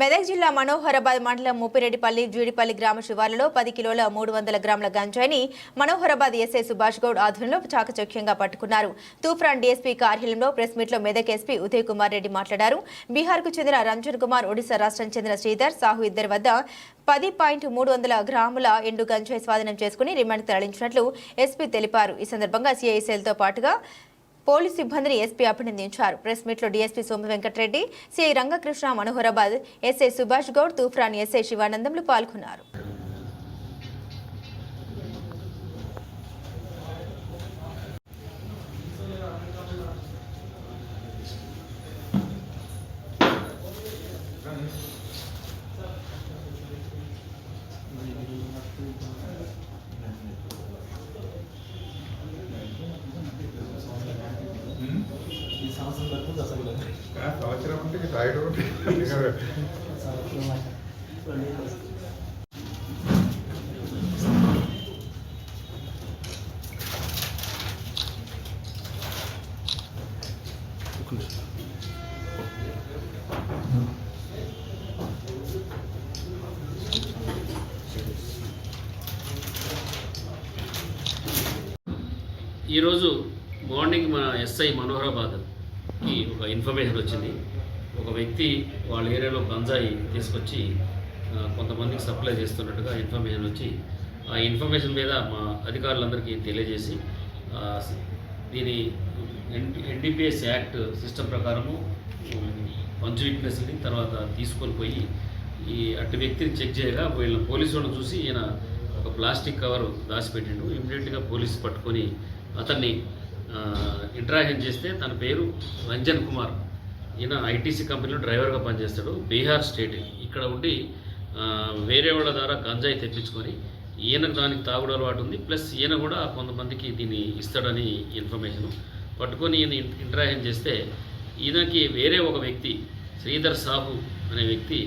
మెదక్ జిల్లా మనోహరాబాద్ మండలం ముప్పిరెడ్డిపల్లి జీడిపల్లి గ్రామ శివార్లలో 10 కిలోల 300 గ్రాముల గంజాయిని మనోహరాబాద్ ఎస్ఐ సుభాష్ గౌడ్ ఆధ్వర్యంలో చాకచక్యంగా పట్టుకున్నారు. తూప్రాన్ డీఎస్పీ కార్యాలయంలో ప్రెస్ మీట్లో మెదక్ ఎస్పీ ఉదయ్ కుమార్ రెడ్డి మాట్లాడారు. బీహార్కు చెందిన రంజన్ కుమార్, ఒడిశా రాష్ట్రానికి చెందిన శ్రీధర్ సాహు ఇద్దరి వద్ద 10.300 గ్రాముల ఎండు గంజాయి స్వాధీనం చేసుకుని రిమాండ్కు తరలించినట్లు ఎస్పీ తెలిపారు. ఈ సందర్భంగా సిఐసెల్తో పాటుగా పోలీసు సిబ్బందిని ఎస్పీ అభినందించారు. ప్రెస్ మీట్లో DSP Soma Venkatareddy, CI Rangakrishna, Manoharabad SI Subhash Goud, Toopran SI శివానందంలు పాల్గొన్నారు. ఈరోజు మార్నింగ్ మన ఎస్ఐ మనోహరాబాద్కి ఒక ఇన్ఫర్మేషన్ వచ్చింది. ఒక వ్యక్తి వాళ్ళ ఏరియాలో గంజాయి తీసుకొచ్చి కొంతమందికి సప్లై చేస్తున్నట్టుగా ఇన్ఫర్మేషన్ వచ్చి, ఆ ఇన్ఫర్మేషన్ మీద మా అధికారులందరికీ తెలియజేసి దీని ఎన్డీపీఎస్ యాక్ట్ సిస్టమ్ ప్రకారము పంచ్ విట్నెస్ని తర్వాత తీసుకొని పోయి ఈ అటు వ్యక్తిని చెక్ చేయగా వీళ్ళ పోలీసు వాళ్ళని చూసి ఈయన ఒక ప్లాస్టిక్ కవర్ దాచిపెట్టిండు. ఇమ్మీడియట్గా పోలీసు పట్టుకొని అతన్ని ఇంటరాక్షన్ చేస్తే తన పేరు రంజన్ కుమార్. ఈయన ఐటీసీ కంపెనీలో డ్రైవర్గా పనిచేస్తాడు. బీహార్ స్టేట్ ఇక్కడ ఉండి వేరే వాళ్ళ ద్వారా గంజాయి తెప్పించుకొని ఈయనకు దానికి తాగుడు అలవాటు ఉంది. ప్లస్ ఈయన కూడా కొంతమందికి దీన్ని ఇస్తాడని ఇన్ఫర్మేషన్ పట్టుకొని ఈయన ఇంటరాక్షన్ చేస్తే ఈయనకి వేరే ఒక వ్యక్తి శ్రీధర్ సాహు అనే వ్యక్తి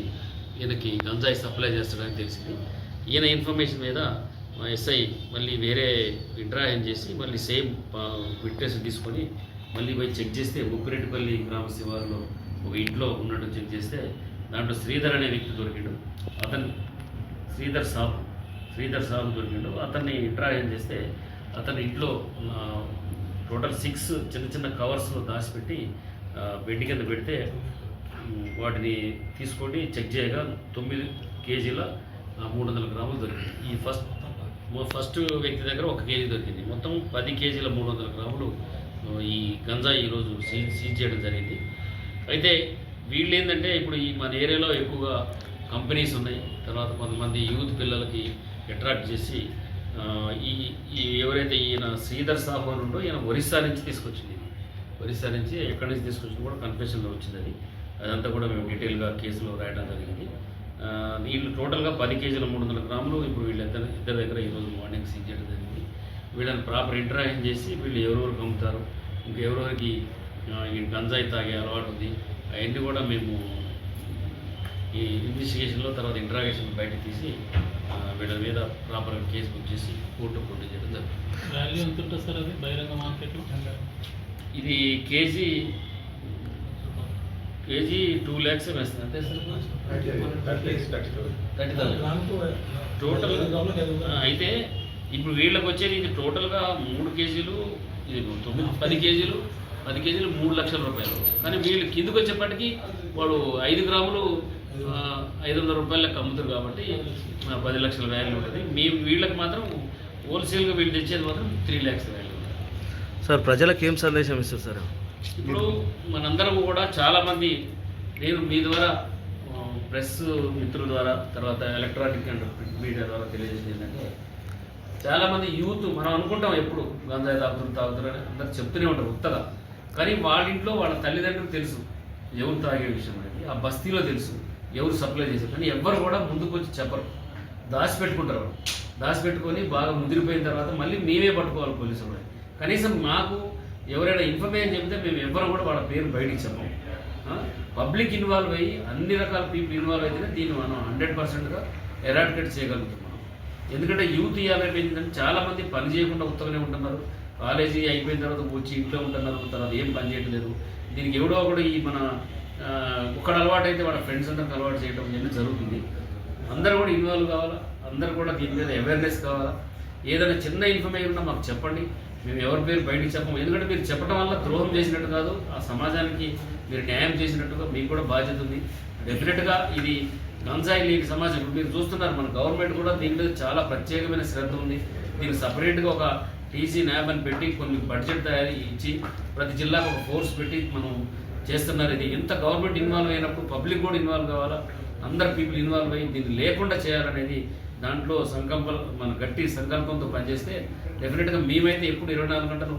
ఈయనకి గంజాయి సప్లై చేస్తాడని తెలిసింది. ఈయన ఇన్ఫర్మేషన్ మీద మా ఎస్ఐ మళ్ళీ వేరే ఇంటరాక్షన్ చేసి మళ్ళీ సేమ్ విట్నెస్ తీసుకొని మళ్ళీ పోయి చెక్ చేస్తే ముప్పిరెడ్డిపల్లి గ్రామ శివారులో ఒక ఇంట్లో ఉన్నట్టు చెక్ చేస్తే దాంట్లో శ్రీధర్ అనే వ్యక్తి దొరికిండు. అతను శ్రీధర్ సాబు దొరికిండు. అతన్ని ఇంటరాక్షన్ చేస్తే అతని ఇంట్లో టోటల్ 6 చిన్న చిన్న కవర్స్లో దాచిపెట్టి బెడ్ కింద పెడితే వాటిని తీసుకొని చెక్ చేయగా 9 కేజీల 300 గ్రాములు దొరికింది. ఈ ఫస్ట్ వ్యక్తి దగ్గర 1 కేజీ దొరికింది. మొత్తం 10 కేజీల 300 గ్రాములు ఈ గంజాయి ఈరోజు సీజ్ చేయడం జరిగింది. అయితే వీళ్ళు ఏంటంటే ఇప్పుడు ఈ మన ఏరియాలో ఎక్కువగా కంపెనీస్ ఉన్నాయి. తర్వాత కొంతమంది యూత్ పిల్లలకి అట్రాక్ట్ చేసి ఈ ఎవరైతే ఈయన శ్రీధర్ సాహు అని ఉండో ఈయన ఒరిస్సా నుంచి తీసుకొచ్చింది. ఒరిస్సా నుంచి ఎక్కడి నుంచి తీసుకొచ్చింది కూడా కన్ఫెషన్లో వచ్చింది. అదంతా కూడా మేము డీటెయిల్గా కేసులో రాయడం జరిగింది. వీళ్ళు టోటల్గా 10 కేజీల 300 గ్రాములు ఇప్పుడు వీళ్ళిద్దరి దగ్గర ఈరోజు మార్నింగ్ సీజ్ చేయడం జరిగింది. వీళ్ళని ప్రాపర్ ఇంటరాక్షన్ చేసి వీళ్ళు ఎవరెవరికి అమ్ముతారు, ఇంకెవరెవరికి ఈ గంజాయి తాగే అలవాటు ఉంది, అవన్నీ కూడా మేము ఈ ఇన్వెస్టిగేషన్లో తర్వాత ఇంటరాగేషన్ బయటకు తీసి వీళ్ళ మీద ప్రాపర్గా కేసు బుక్ చేసి కోర్టు ప్రొడ్యూస్ చేయడం జరుగుతుంది. వాల్యూ ఎంత ఉంటుంది సార్ అది బహిరంగ మార్కెట్లో? ఇది కేజీ 2 lakhs వేస్తుంది అంతే సార్. 30,000 టోటల్. అయితే ఇప్పుడు వీళ్ళకి వచ్చేది ఇది టోటల్గా 3 కేజీలు, ఇది 10 కేజీలు 3 లక్షల రూపాయలు. కానీ వీళ్ళు కిందకు వచ్చేప్పటికీ వాడు 5 గ్రాములు 500 రూపాయల లెక్క అమ్ముతారు కాబట్టి 10 లక్షల వాల్యూ ఉంటుంది. వీళ్ళకి మాత్రం హోల్సేల్గా వీళ్ళు తెచ్చేది మాత్రం 3 lakhs వాల్యూ ఉంటుంది. సార్ ప్రజలకు ఏం సందేశం ఇస్తారు సార్? ఇప్పుడు మనందరం కూడా చాలామంది నేను మీ ద్వారా ప్రెస్ మిత్రుల ద్వారా తర్వాత ఎలక్ట్రానిక్ అండ్ ప్రింట్ మీడియా ద్వారా తెలియజేసేది ఏంటంటే చాలామంది యూత్ మనం అనుకుంటాం ఎప్పుడు గంజాయి తాగుతారు అని అందరు చెప్తూనే ఉంటారు ఉత్తగా. కానీ వాళ్ళ ఇంట్లో వాళ్ళ తల్లిదండ్రులకు తెలుసు ఎవరు తాగే విషయం అనేది, ఆ బస్తీలో తెలుసు ఎవరు సప్లై చేశారు. కానీ ఎవ్వరు కూడా ముందుకు వచ్చి చెప్పరు, దాచిపెట్టుకుంటారు. దాచిపెట్టుకొని బాగా ముదిరిపోయిన తర్వాత మళ్ళీ మేమే పట్టుకోవాలి పోలీసు వాళ్ళు. కనీసం మాకు ఎవరైనా ఇన్ఫర్మేషన్ చెప్తే మేము ఎవ్వరం కూడా వాళ్ళ పేరు బయటికి చెప్పాము. పబ్లిక్ ఇన్వాల్వ్ అయ్యి అన్ని రకాల పీపుల్ ఇన్వాల్వ్ అయితేనే దీన్ని మనం 100%గా ఎరాడికేట్ చేయగలుగుతాం మనం. ఎందుకంటే యూత్ ఏమైపోయిందంటే చాలామంది పని చేయకుండా ఉత్తగానే ఉంటున్నారు. కాలేజీ అయిపోయిన తర్వాత వచ్చి ఇంట్లో ఉంటున్నారు, తర్వాత ఏం పని చేయట్లేదు. దీనికి ఎవడో ఒకడు ఈ మన ఒకడు అలవాటు అయితే వాళ్ళ ఫ్రెండ్స్ అందరికి అలవాటు చేయడం ఇవన్నీ జరుగుతుంది. అందరూ కూడా ఇన్వాల్వ్ కావాలా, అందరూ కూడా దీని మీద అవేర్నెస్ కావాలా. ఏదైనా చిన్న ఇన్ఫర్మేషన్ ఉన్నా మాకు చెప్పండి, మేము ఎవరి పేరు బయటికి చెప్పము. ఎందుకంటే మీరు చెప్పడం వల్ల ద్రోహం చేసినట్టు కాదు, ఆ సమాజానికి మీరు న్యాయం చేసినట్టుగా మీకు కూడా బాధ్యత ఉంది. డెఫినెట్గా ఇది గంజాయి లేని సమాజం. ఇప్పుడు మీరు చూస్తున్నారు, మన గవర్నమెంట్ కూడా దీని మీద చాలా ప్రత్యేకమైన శ్రద్ధ ఉంది. దీనికి సపరేట్గా ఒక టీసీ న్యాబ్ అని పెట్టి కొన్ని బడ్జెట్ తయారీ ఇచ్చి ప్రతి జిల్లాకు ఒక ఫోర్స్ పెట్టి మనం చేస్తున్నారు. ఇది ఇంత గవర్నమెంట్ ఇన్వాల్వ్ అయినప్పుడు పబ్లిక్ కూడా ఇన్వాల్వ్ కావాలా, అందరు పీపుల్ ఇన్వాల్వ్ అయ్యి దీన్ని లేకుండా చేయాలనేది దాంట్లో మన గట్టి సంకల్పంతో పనిచేస్తే డెఫినెట్గా మేమైతే ఎప్పుడు 24 గంటలు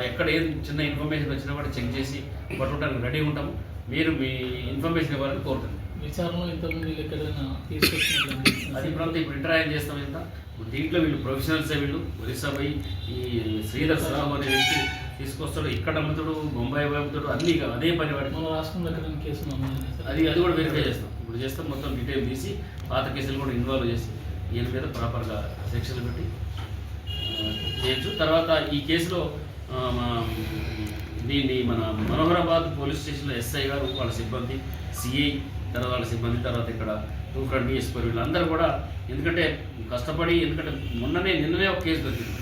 ఎక్కడ ఏం చిన్న ఇన్ఫర్మేషన్ వచ్చినా కూడా చెక్ చేసి పట్టుకోవడానికి రెడీ ఉంటాము. మీరు మీ ఇన్ఫర్మేషన్ ఇవ్వాలని కోరుతున్నాం. విచారణలో ఇంతకుముందు ఎక్కడైనా తీసుకొచ్చినట్లు అది ఇప్పుడు ఇంటరాక్ట్ చేస్తాం. ఎంత దీంట్లో వీళ్ళు ప్రొఫెషనల్సే, వీళ్ళు ఒరిస్సా పోయి ఈ శ్రీధర్ సాహు అనే వ్యక్తి తీసుకొస్తాడు, ఇక్కడ అమ్ముతాడు, బొంబాయి అమ్ముతాడు, అన్నీ అదే పని వాడికి. మన రాష్ట్రంలో ఎక్కడైనా కేసు అది కూడా వెరిఫై చేస్తాం. ఇప్పుడు చేస్తాం, మొత్తం డీటెయిల్ తీసి పాత కేసులు కూడా ఇన్వాల్వ్ చేసి ఈయన మీద ప్రాపర్గా సెక్షన్లు పెట్టి చేయొచ్చు. తర్వాత ఈ కేసులో దీన్ని మన మనోహరాబాద్ పోలీస్ స్టేషన్లో ఎస్ఐ గారు, వాళ్ళ సిబ్బంది, సిఐ, తర్వాత వాళ్ళ సిబ్బంది, తర్వాత ఇక్కడ తూఫ్రాన్ డిఎస్పీ వీళ్ళందరూ కూడా, ఎందుకంటే కష్టపడి, ఎందుకంటే నిన్ననే ఒక కేసు దొరికింది,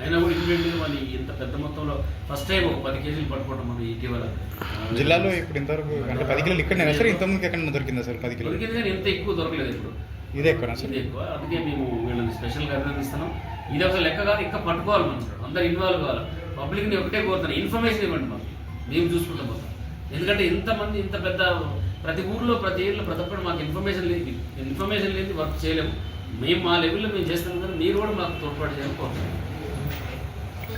అయినా కూడా ఇమీడియట్గా మళ్ళీ ఇంత పెద్ద మొత్తంలో ఫస్ట్ టైం ఒక 10 కేజీలు పట్టుకోవడం మనం ఇటీవల జిల్లాలో. ఇప్పుడు ఇంతవరకు అంటే 10 కిలోలు ఇక్కడ సార్, ఇంతకుముందు ఎక్కడ దొరికిందా సార్? 10 కిలోలు దొరికింది, కానీ ఇంత ఎక్కువ దొరకలేదు. ఇప్పుడు ఇదే ఎక్కువ ఇది ఎక్కువ. అందుకే మేము వీళ్ళని స్పెషల్గా అభినందిస్తున్నాం. ఇది ఒక లెక్క కాదు, ఇంకా పట్టుకోవాలి మనం, అందరు ఇన్వాల్వ్ కావాలి. పబ్లిక్ని ఒకటే కోరుతాను, ఇన్ఫర్మేషన్ ఇవ్వండి మనం, మేము చూసుకుంటాం మొత్తం. ఎందుకంటే ఇంతమంది ఇంత పెద్ద ప్రతి ఊర్లో ప్రతి ఏళ్ళలో ప్రతి ఒక్కరు మాకు ఇన్ఫర్మేషన్ లేని వర్క్ చేయలేము. మేము మా లెవెల్లో మేము చేస్తాం, కానీ మీరు కూడా మాకు తోడ్పాటు చేయాలని కోరుతున్నాం.